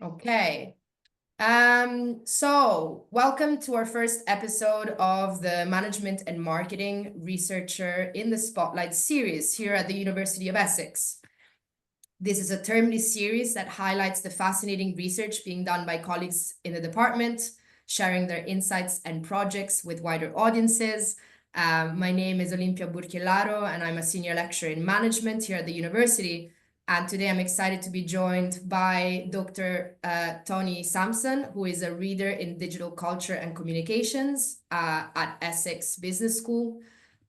Okay. So welcome to our first episode of the Management and Marketing Researcher in the Spotlight series here at the University of Essex. This is a termly series that highlights the fascinating research being done by colleagues in the department, sharing their insights and projects with wider audiences. My name is Olimpia Burchellaro, and I'm a senior lecturer in management here at the university. And today I'm excited to be joined by Dr. Tony Sampson, who is a reader in digital culture and communications at Essex Business School,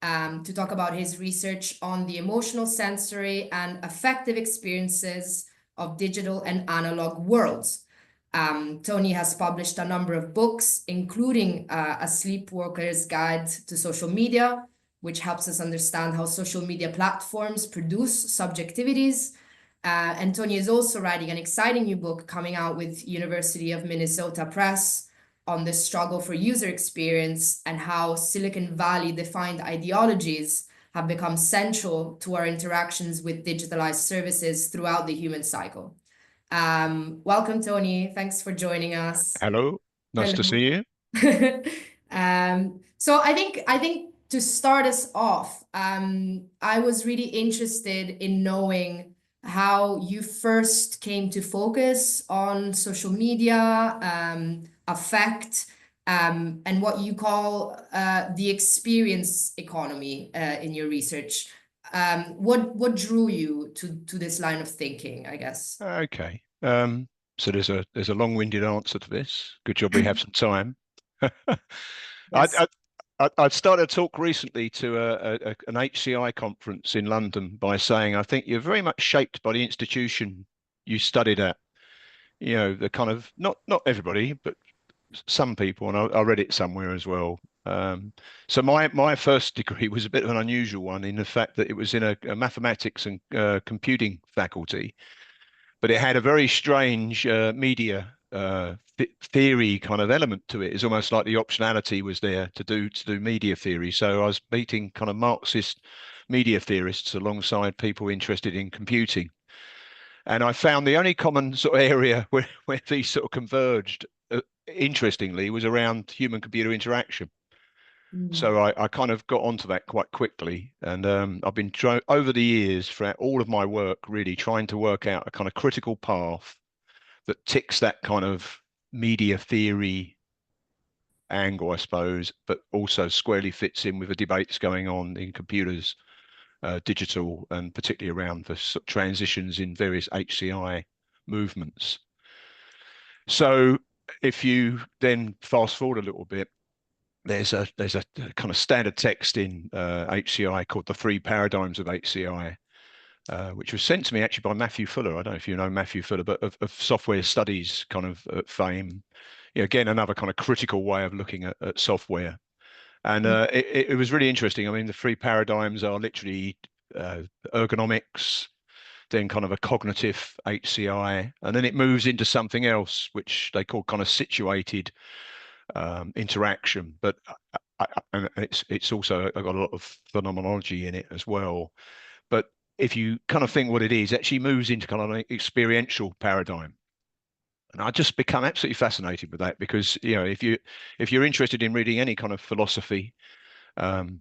to talk about his research on the emotional, sensory, and affective experiences of digital and analog worlds. Tony has published a number of books, including A Sleepwalker's Guide to Social Media, which helps us understand how social media platforms produce subjectivities. And Tony is also writing an exciting new book coming out with University of Minnesota Press on the struggle for user experience and how Silicon Valley defined ideologies have become central to our interactions with digitalized services throughout the human cycle. Welcome, Tony. Thanks for joining us. Hello, nice to see you. So I think to start us off, I was really interested in knowing how you first came to focus on social media, affect, and what you call the experience economy in your research. What drew you to this line of thinking, I guess? Okay. So there's a long-winded answer to this. Good job we have some time. Yes. I've started a talk recently to an HCI conference in London by saying I think you're very much shaped by the institution you studied at. You know, the kind of not everybody, but some people, and I read it somewhere as well. So my first degree was a bit of an unusual one in the fact that it was in a mathematics and computing faculty, but it had a very strange media theory kind of element to it. It's almost like the optionality was there to do media theory. So I was meeting kind of Marxist media theorists alongside people interested in computing. And I found the only common sort of area where these sort of converged, interestingly, was around human computer interaction. So I kind of got onto that quite quickly. And I've been over the years throughout all of my work, really trying to work out a kind of critical path that ticks that kind of media theory angle, I suppose, but also squarely fits in with the debates going on in computers, digital, and particularly around the sort of transitions in various HCI movements. So if you then fast forward a little bit, there's a kind of standard text in HCI called The Three Paradigms of HCI, which was sent to me actually by Matthew Fuller. I don't know if you know Matthew Fuller, but of software studies kind of fame. You know, again, another kind of critical way of looking at software. And it was really interesting. I mean, the three paradigms are literally ergonomics, then kind of a cognitive HCI, and then it moves into something else, which they call kind of situated interaction. But and it's also got a lot of phenomenology in it as well. But if you kind of think what it is, it actually moves into kind of an experiential paradigm. And I just become absolutely fascinated with that because, you know, if you're interested in reading any kind of philosophy, um,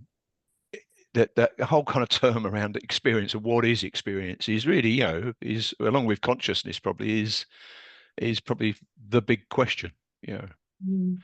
that whole kind of term around experience of what is experience is really, you know, is along with consciousness probably is probably the big question, you know. Mm.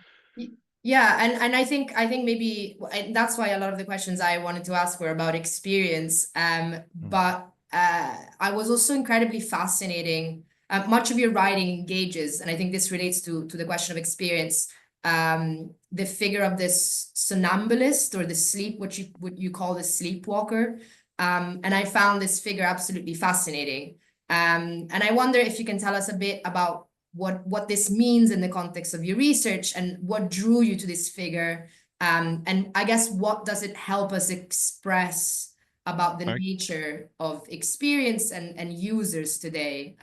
Yeah, and I think maybe that's why a lot of the questions I wanted to ask were about experience. But I was also incredibly fascinating. Much of your writing engages, and I think this relates to the question of experience. The figure of this somnambulist or the what you call the sleepwalker. And I found this figure absolutely fascinating. And I wonder if you can tell us a bit about what this means in the context of your research and what drew you to this figure. And I guess what does it help us express about the nature of experience and users today?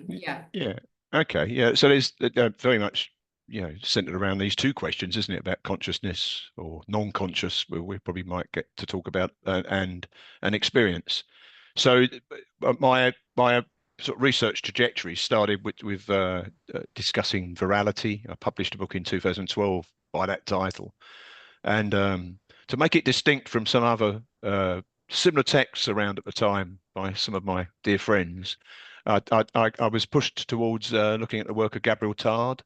Yeah. Yeah. Okay. Yeah. So there's very much, you know, centered around these two questions, isn't it? About consciousness or non-conscious, where we probably might get to talk about, and experience. So my sort of research trajectory started with discussing virality. I published a book in 2012 by that title, and to make it distinct from some other similar texts around at the time by some of my dear friends, I was pushed towards looking at the work of Gabriel Tard,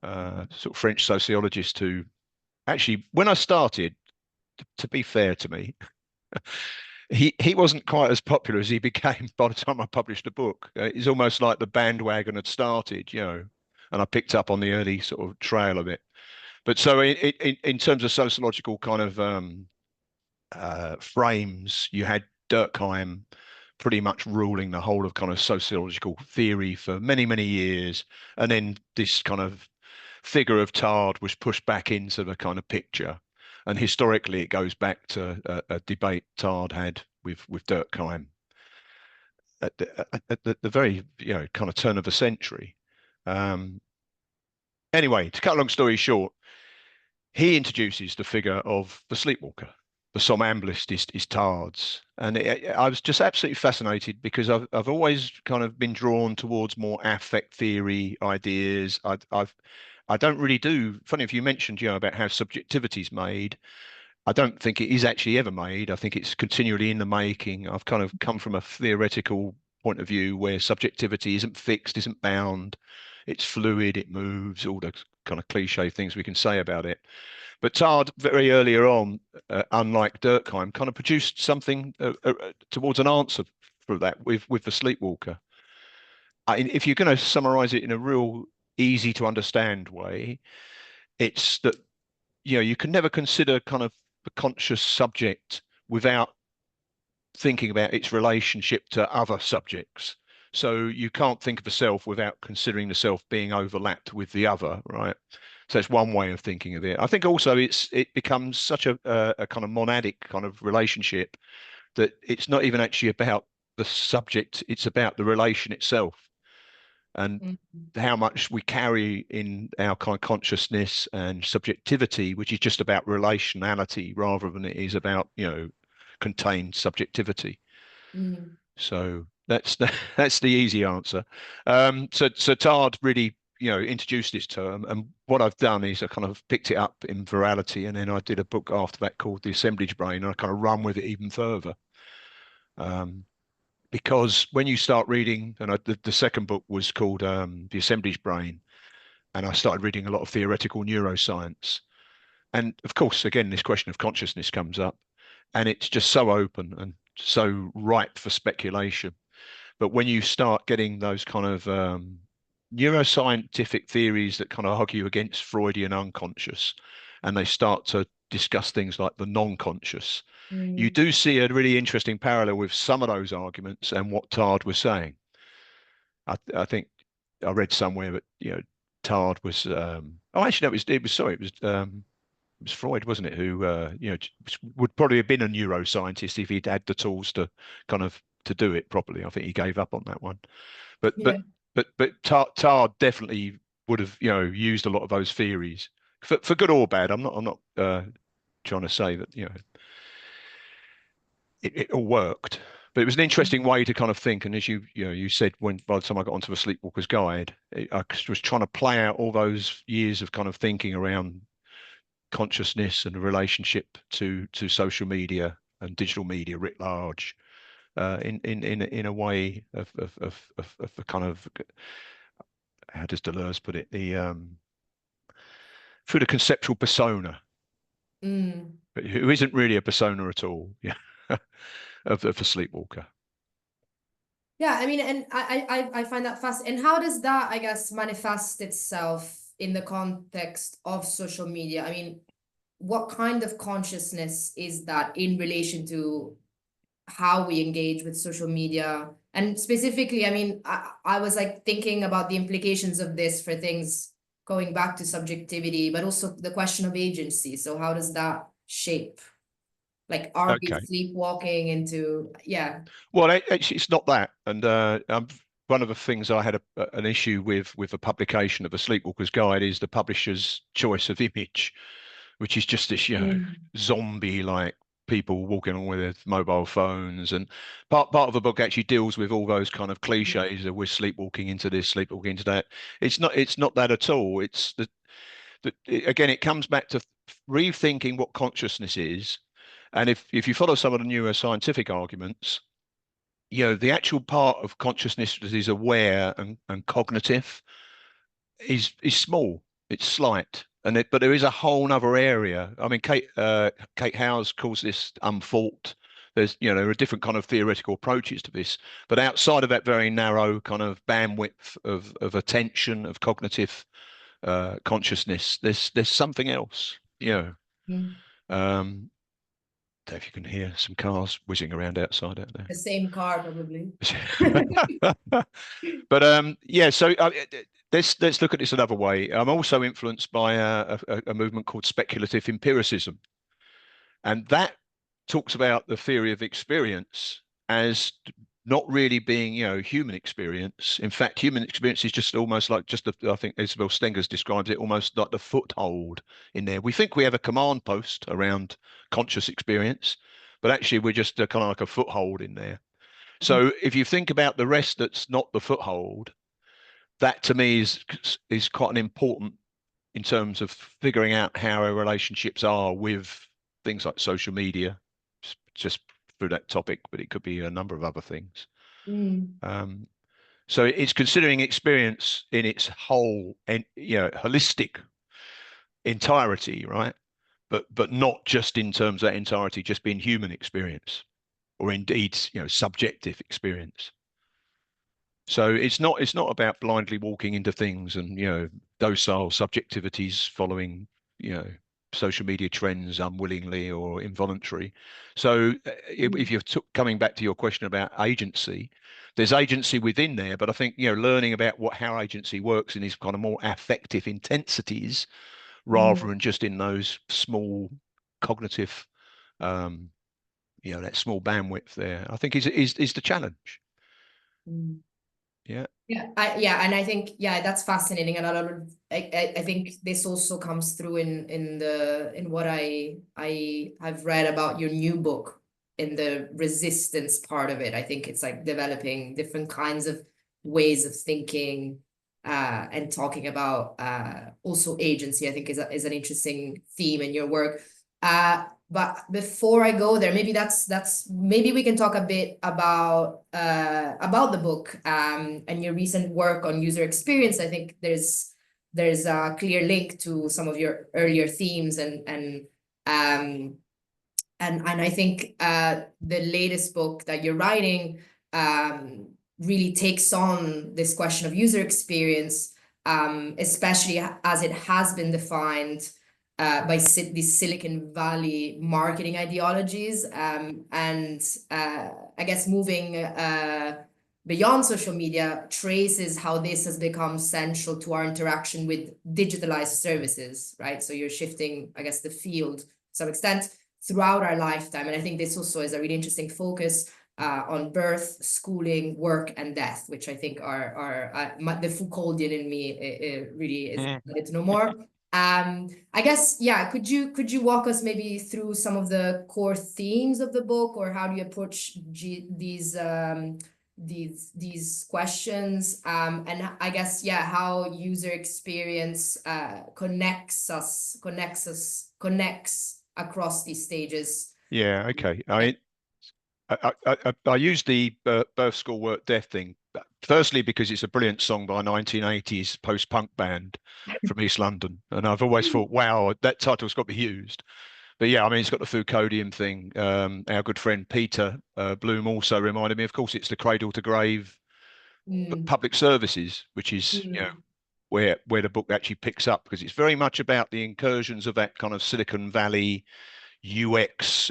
sort of French sociologist who actually, when I started, to be fair to me, he wasn't quite as popular as he became by the time I published the book. It's almost like the bandwagon had started, and I picked up on the early sort of trail of it. But so in terms of sociological kind of frames, you had Durkheim pretty much ruling the whole of kind of sociological theory for many, many years. And then this kind of figure of Tard was pushed back into the kind of picture. And historically, it goes back to a debate Tard had with Durkheim at the very kind of turn of the century. Anyway, to cut a long story short, he introduces the figure of the sleepwalker. The somnambulist is Tard's, and I was just absolutely fascinated because I've always kind of been drawn towards more affect theory ideas. I don't really do. Funny if you mentioned, about how subjectivity is made. I don't think it is actually ever made. I think it's continually in the making. I've kind of come from a theoretical point of view where subjectivity isn't fixed, isn't bound. It's fluid, it moves, all the kind of cliche things we can say about it. But Tard, very earlier on, unlike Durkheim, kind of produced something towards an answer for that with the Sleepwalker. If you're going to summarize it in a real easy to understand way, it's that you can never consider kind of the conscious subject without thinking about its relationship to other subjects. So you can't think of the self without considering the self being overlapped with the other, right? So it's one way of thinking of it. I think also it becomes such a kind of monadic kind of relationship that it's not even actually about the subject, it's about the relation itself and how much we carry in our kind of consciousness and subjectivity, which is just about relationality rather than it is about, contained subjectivity. Mm. So that's that's the easy answer. So Tard really, introduced this term, and what I've done is I kind of picked it up in virality, and then I did a book after that called The Assemblage Brain, and I kind of run with it even further. Because when you start reading, and the second book was called The Assemblage Brain, and I started reading a lot of theoretical neuroscience, and of course, again, this question of consciousness comes up, and it's just so open and so ripe for speculation. But when you start getting those kind of neuroscientific theories that kind of argue against Freudian unconscious, and they start to discuss things like the non-conscious, you Mm. do see a really interesting parallel with some of those arguments and what Tard was saying. I think I read somewhere that Tard was oh actually no, it was Freud, wasn't it, who would probably have been a neuroscientist if he'd had the tools to kind of to do it properly. I think he gave up on that one. But but Yeah. but Tard definitely would have used a lot of those theories for good or bad. I'm not trying to say that it all worked, but it was an interesting way to kind of think. And as you said, when by the time I got onto the Sleepwalker's Guide, I was trying to play out all those years of kind of thinking around consciousness and the relationship to social media and digital media writ large, in a way of the kind of, how does Deleuze put it, the through the conceptual persona, Mm. who isn't really a persona at all, yeah, of a sleepwalker. Yeah, I mean, and I find that fast. And how does that, I guess, manifest itself in the context of social media? I mean, what kind of consciousness is that in relation to how we engage with social media? And specifically, I mean, I was like thinking about the implications of this for things going back to subjectivity, but also the question of agency. So how does that shape? Like, are we Okay. sleepwalking into, yeah. Well, actually, it's not that. And one of the things I had an issue with the publication of a Sleepwalker's Guide is the publisher's choice of image, which is just this, Mm. zombie-like people walking on with their mobile phones, and part of the book actually deals with all those kind of cliches of we're sleepwalking into this, sleepwalking into that. It's not that at all. It's again, it comes back to rethinking what consciousness is. And if you follow some of the neuroscientific arguments, the actual part of consciousness that is aware and cognitive is small. It's slight. But there is a whole other area. I mean, Kate Howes calls this unthought. There are different kind of theoretical approaches to this, but outside of that very narrow kind of bandwidth of attention, of cognitive consciousness, there's something else. Mm. Um, don't know if you can hear some cars whizzing around outside out The same car, probably. there. But yeah, so let's look at this another way. I'm also influenced by a movement called speculative empiricism, and that talks about the theory of experience as not really being, human experience. In fact, human experience is just almost like I think Isabel Stengers describes it almost like the foothold in there. We think we have a command post around conscious experience, but actually we're just kind of like a foothold in there. So if you think about the rest that's not the foothold, that to me is quite an important in terms of figuring out how our relationships are with things like social media, just through that topic, but it could be a number of other things. Mm. So it's considering experience in its whole and holistic entirety, right? But not just in terms of that entirety, just being human experience or indeed, subjective experience. So it's not about blindly walking into things and docile subjectivities following you know social media trends unwillingly or involuntary. So if you're coming back to your question about agency, there's agency within there, but I think learning about how agency works in these kind of more affective intensities rather Mm. than just in those small cognitive um that small bandwidth there, I think is the challenge. Mm. Yeah. Yeah, and I think that's fascinating, and a lot of I think this also comes through in what I have read about your new book in the resistance part of it. I think it's like developing different kinds of ways of thinking and talking about also agency. I think is an interesting theme in your work. But before I go there, maybe we can talk a bit about the book and your recent work on user experience. I think there's a clear link to some of your earlier themes um and I think the latest book that you're writing really takes on this question of user experience, especially as it has been defined by these Silicon Valley marketing ideologies, and I guess moving beyond social media traces how this has become central to our interaction with digitalized services, right? So you're shifting, I guess, the field to some extent throughout our lifetime. And I think this also is a really interesting focus on birth, schooling, work, and death, which I think are the Foucauldian in me really is excited to know more. I guess, could you walk us maybe through some of the core themes of the book, or how do you approach these questions, and I guess how user experience connects across these stages. Yeah, okay. I use the birth, school, work, death thing. Firstly, because it's a brilliant song by a 1980s post-punk band from East London, and I've always thought, wow, that title's got to be used. But yeah, I mean, it's got the Foucauldian thing. Our good friend Peter Bloom also reminded me. Of course, it's the cradle to grave Mm, public services, which is mm, where the book actually picks up, because it's very much about the incursions of that kind of Silicon Valley UX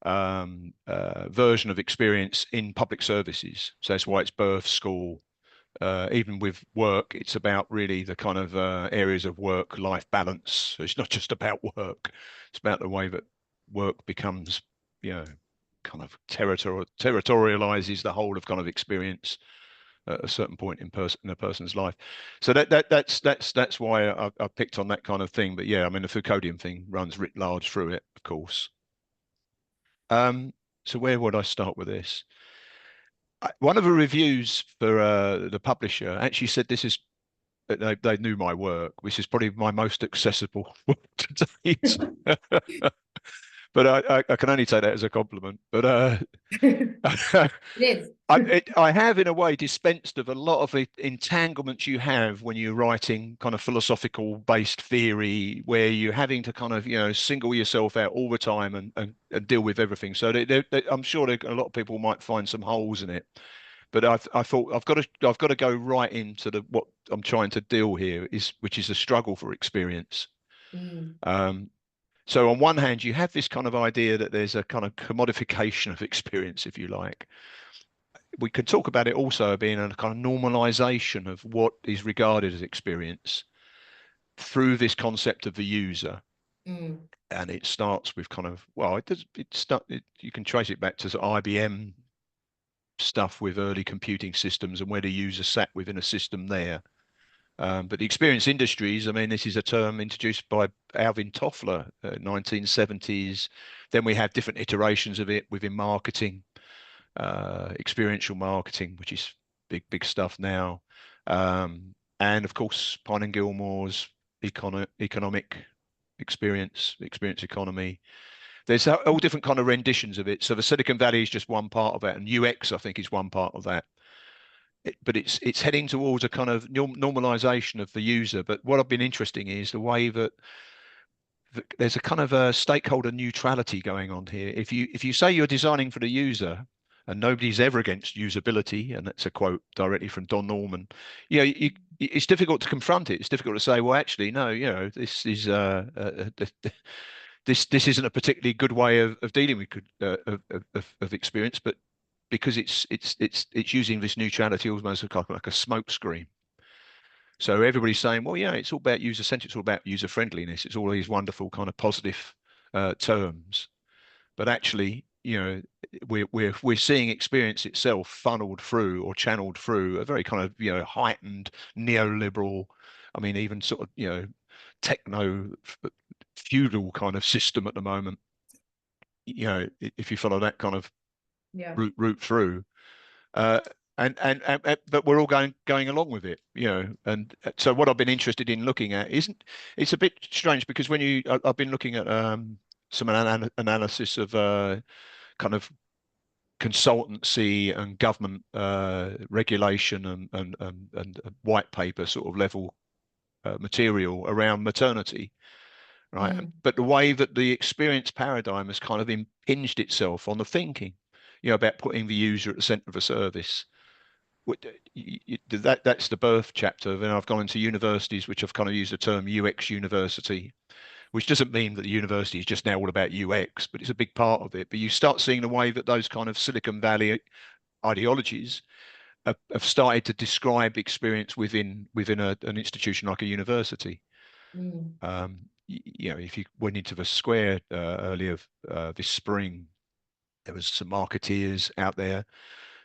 version of experience in public services. So that's why it's birth, school. Even with work, it's about really the kind of areas of work-life balance. So it's not just about work; it's about the way that work becomes, kind of territorializes the whole of kind of experience at a certain point in a person's life. So that's why I picked on that kind of thing. But yeah, I mean the Foucauldian thing runs writ large through it, of course. So where would I start with this? One of the reviews for the publisher actually said this is they knew my work, which is probably my most accessible work to date. But I can only take that as a compliment. But It is. I have, in a way, dispensed of a lot of the entanglements you have when you're writing kind of philosophical based theory, where you're having to kind of, single yourself out all the time and deal with everything. So I'm sure a lot of people might find some holes in it. But I thought I've got to go right into what I'm trying to deal here which is a struggle for experience. Mm, Um, so on one hand, you have this kind of idea that there's a kind of commodification of experience, if you like. We could talk about it also being a kind of normalization of what is regarded as experience through this concept of the user. mm, And it starts with kind of, well, you can trace it back to IBM stuff with early computing systems and where the user sat within a system there. But the experience industries, I mean, this is a term introduced by Alvin Toffler, 1970s. Then we have different iterations of it within marketing, experiential marketing, which is big stuff now. And of course, Pine and Gilmore's economic experience economy. There's all different kind of renditions of it. So the Silicon Valley is just one part of it, and UX, I think, is one part of that. But it's heading towards a kind of normalization of the user. But what I've been interesting is the way that there's a kind of a stakeholder neutrality going on here. If you say you're designing for the user, and nobody's ever against usability, and that's a quote directly from Don Norman, it's difficult to confront it. It's difficult to say, well, actually, no, this is this isn't a particularly good way of dealing with of experience, but because it's using this neutrality almost like a smoke screen. So everybody's saying, well, yeah, it's all about user centric, it's all about user friendliness. It's all these wonderful kind of positive terms, but actually, we're seeing experience itself funneled through or channeled through a very kind of heightened neoliberal, I mean, even sort of techno feudal kind of system at the moment. If you follow that kind of yeah. route through. Uh, and but we're all going along with it, And so what I've been interested in looking at it's a bit strange because I've been looking at some analysis of kind of consultancy and government regulation and white paper sort of level material around maternity, right? Mm, But the way that the experience paradigm has kind of impinged itself on the thinking, about putting the user at the center of a service. That's the birth chapter. Then I've gone into universities, which I've kind of used the term UX university, which doesn't mean that the university is just now all about UX, but it's a big part of it. But you start seeing the way that those kind of Silicon Valley ideologies have started to describe experience within an institution like a university. mm, If you went into the square earlier this spring, there was some marketeers out there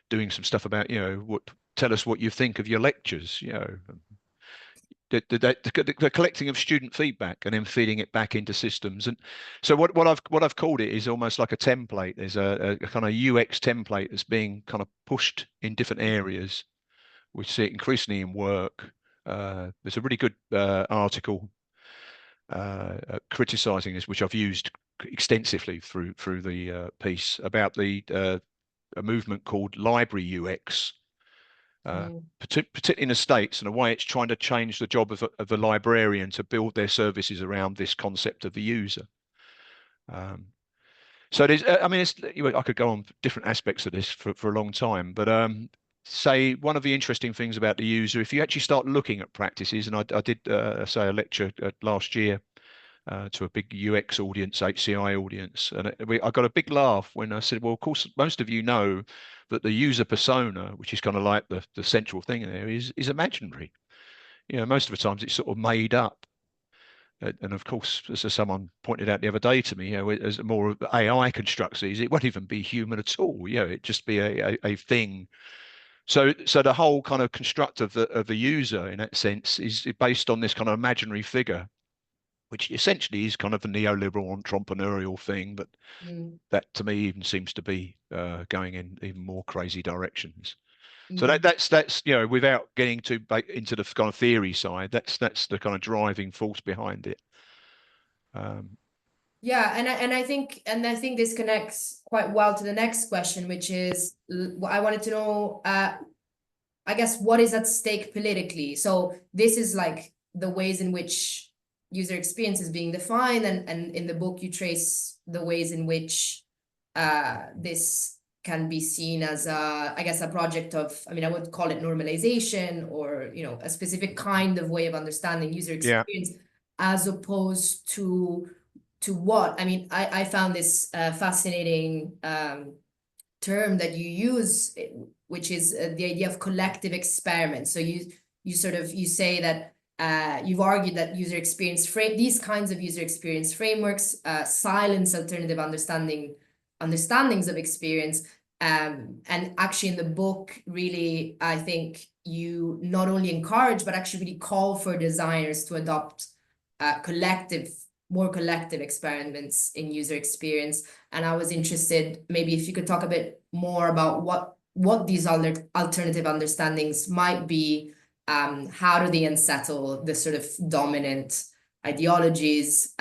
doing some stuff about, what tell us what you think of your lectures, the collecting of student feedback and then feeding it back into systems. And so what I've called it is almost like a template. There's a kind of UX template that's being kind of pushed in different areas. We see it increasingly in work. There's a really good article criticizing this, which I've used extensively through the piece about a movement called library UX, mm, particularly in the States, and the way it's trying to change the job of the librarian to build their services around this concept of the user. Um, so there's, I mean, I could go on different aspects of this for a long time, but say one of the interesting things about the user, if you actually start looking at practices, and I did say a lecture last year to a big UX audience, HCI audience. And I got a big laugh when I said, well, of course, most of you know that the user persona, which is kind of like the central thing there, is imaginary. Most of the times it's sort of made up. And of course, as someone pointed out the other day to me, as more AI constructs these, it won't even be human at all. It'd just be a thing. So the whole kind of construct of the user in that sense is based on this kind of imaginary figure. which essentially is kind of a neoliberal entrepreneurial thing, but Mm, that to me even seems to be going in even more crazy directions. So mm. that's without getting too into the kind of theory side, that's the kind of driving force behind it. Um, Yeah, and I think this connects quite well to the next question, which is I wanted to know, I guess, what is at stake politically? So this is like the ways in which user experience is being defined, and in the book you trace the ways in which this can be seen as a, I guess, a project of, I mean, I would call it normalization, or, you know, a specific kind of way of understanding user yeah, experience, as opposed to what? I mean, I found this fascinating term that you use, which is the idea of collective experiment. So you sort of, you say that you've argued that user experience frame, these kinds of user experience frameworks silence alternative understandings of experience. And actually in the book, really, I think you not only encourage, but actually really call for designers to adopt more collective experiments in user experience. And I was interested, maybe if you could talk a bit more about what these other alternative understandings might be. How do they unsettle the sort of dominant ideologies,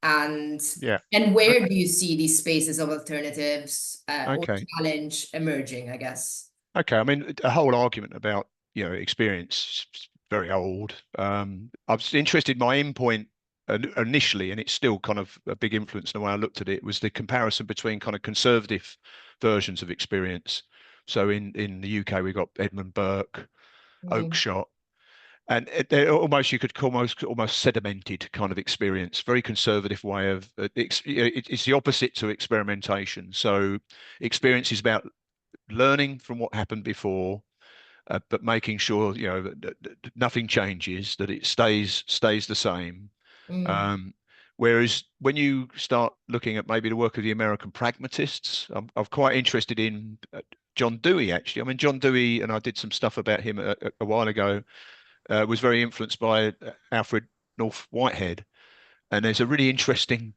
and yeah. where do you see these spaces of alternatives or Okay. challenge emerging, I guess? Okay. I mean, a whole argument about, experience is very old. I was interested, my in point initially, and it's still kind of a big influence in the way I looked at it, was the comparison between kind of conservative versions of experience. So in the UK, we got Edmund Burke, Mm, Oakeshott, and they're almost, you could call almost sedimented kind of experience, very conservative way of it's the opposite to experimentation. So experience is about learning from what happened before, but making sure that nothing changes, that it stays the same. mm, Um, Whereas when you start looking at maybe the work of the American pragmatists, I'm quite interested in John Dewey, actually. I mean, John Dewey, and I did some stuff about him a while ago, was very influenced by Alfred North Whitehead. And there's a really interesting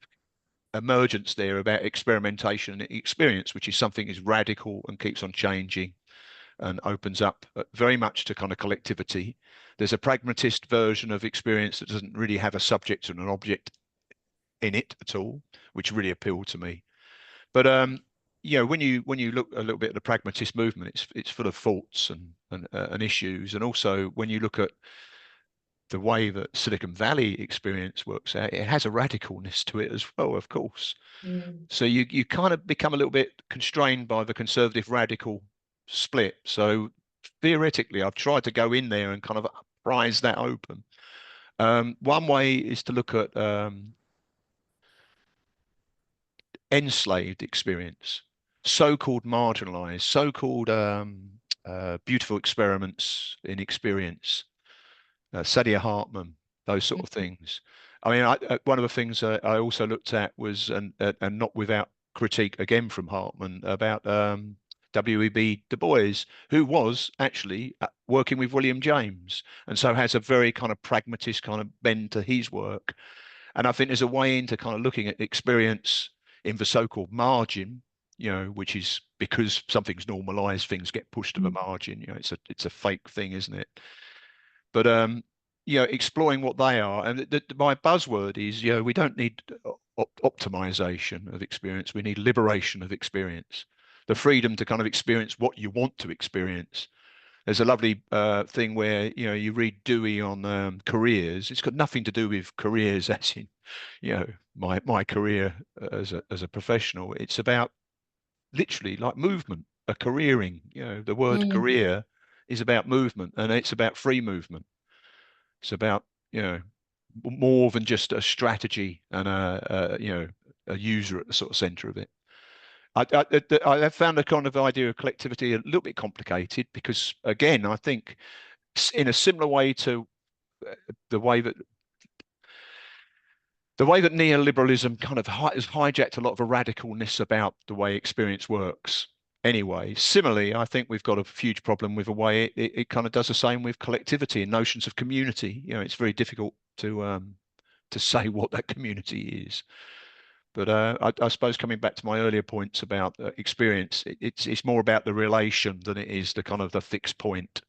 emergence there about experimentation and experience, which is something is radical and keeps on changing and opens up very much to kind of collectivity. There's a pragmatist version of experience that doesn't really have a subject and an object in it at all, which really appealed to me. But when you look a little bit at the pragmatist movement, it's full of faults and issues, and also when you look at the way that Silicon Valley experience works out, it has a radicalness to it as well, of course. mm, So you kind of become a little bit constrained by the conservative radical split. So theoretically, I've tried to go in there and kind of prise that open. One way is to look at enslaved experience, so-called marginalized, so-called beautiful experiments in experience, Sadiya Hartman, those sort of mm, things. I mean, one of the things I also looked at was, and not without critique again from Hartman, about W.E.B. Du Bois, who was actually working with William James, and so has a very kind of pragmatist kind of bend to his work. And I think there's a way into kind of looking at experience in the so-called margin, which is because something's normalized, things get pushed to the mm, margin. It's a fake thing, isn't it? But exploring what they are, and my buzzword is, we don't need optimization of experience. We need liberation of experience, the freedom to kind of experience what you want to experience. There's a lovely thing where you read Dewey on careers. It's got nothing to do with careers, as in my career as a professional. It's about literally like movement, a careering. The word mm, career is about movement, and it's about free movement. It's about, you know, more than just a strategy and a user at the sort of center of it. I found the kind of idea of collectivity a little bit complicated because, again, I think in a similar way to uh, the way that the way that neoliberalism kind of has hijacked a lot of the radicalness about the way experience works. Anyway, similarly, I think we've got a huge problem with the way it kind of does the same with collectivity and notions of community. It's very difficult to to say what that community is. But I suppose coming back to my earlier points about experience, it's more about the relation than it is the kind of the fixed point.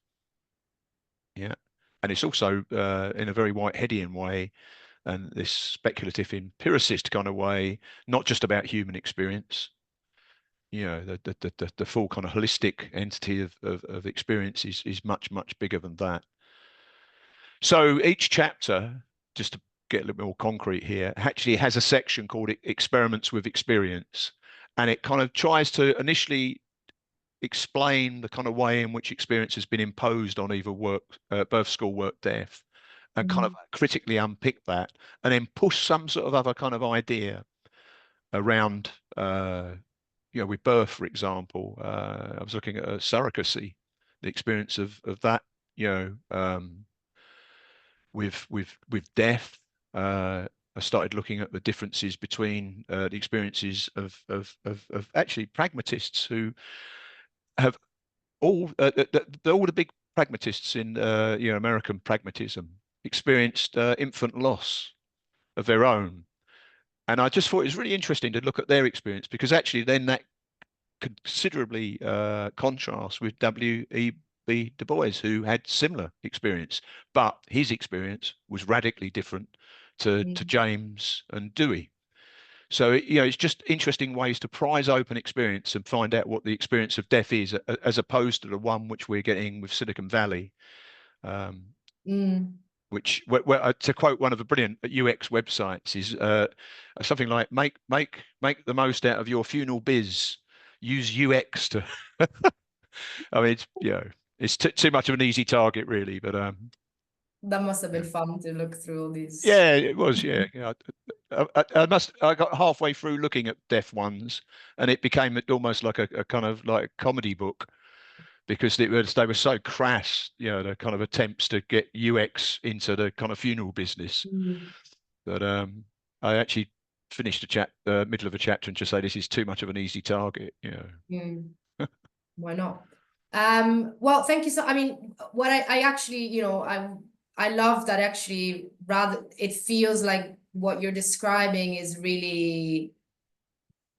Yeah. And it's also in a very Whiteheadian way and this speculative empiricist kind of way, not just about human experience. You know, the full kind of holistic entity of experience is much, much bigger than that. So each chapter, just to get a little bit more concrete here, actually has a section called Experiments with Experience. And it kind of tries to initially explain the kind of way in which experience has been imposed on either work, birth, school, work, death, and kind of critically unpick that, and then push some sort of other kind of idea around, with birth, for example. I was looking at surrogacy, the experience of that, with death. I started looking at the differences between the experiences of actually pragmatists who have all the big pragmatists in American pragmatism experienced infant loss of their own. And I just thought it was really interesting to look at their experience, because actually then that considerably contrasts with W.E.B. Du Bois, who had similar experience, but his experience was radically different to James and Dewey. So, it's just interesting ways to prise open experience and find out what the experience of death is, as opposed to the one which we're getting with Silicon Valley. Which, to quote one of the brilliant UX websites, is something like make the most out of your funeral biz. Use UX to. I mean, it's too much of an easy target, really. But that must have been fun to look through all these. Yeah, it was. Yeah, I got halfway through looking at deaf ones, and it became almost like a kind of like a comedy book, because they were so crass, the kind of attempts to get UX into the kind of funeral business. But I actually finished middle of a chapter and just say this is too much of an easy target. Why not? Well, thank you. So, I mean, what I actually, I love that actually, rather, it feels like what you're describing is really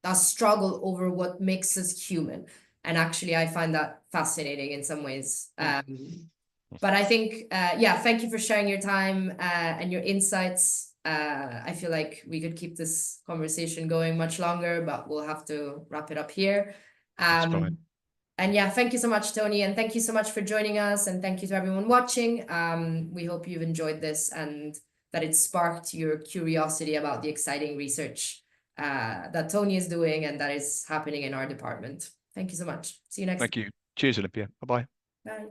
a struggle over what makes us human. And actually, I find that fascinating in some ways. But I think, thank you for sharing your time and your insights. I feel like we could keep this conversation going much longer, but we'll have to wrap it up here. That's fine. And thank you so much, Tony. And thank you so much for joining us. And thank you to everyone watching. We hope you've enjoyed this and that it sparked your curiosity about the exciting research that Tony is doing and that is happening in our department. Thank you so much. See you next time. Thank you. Cheers, Olympia. Bye-bye. Bye.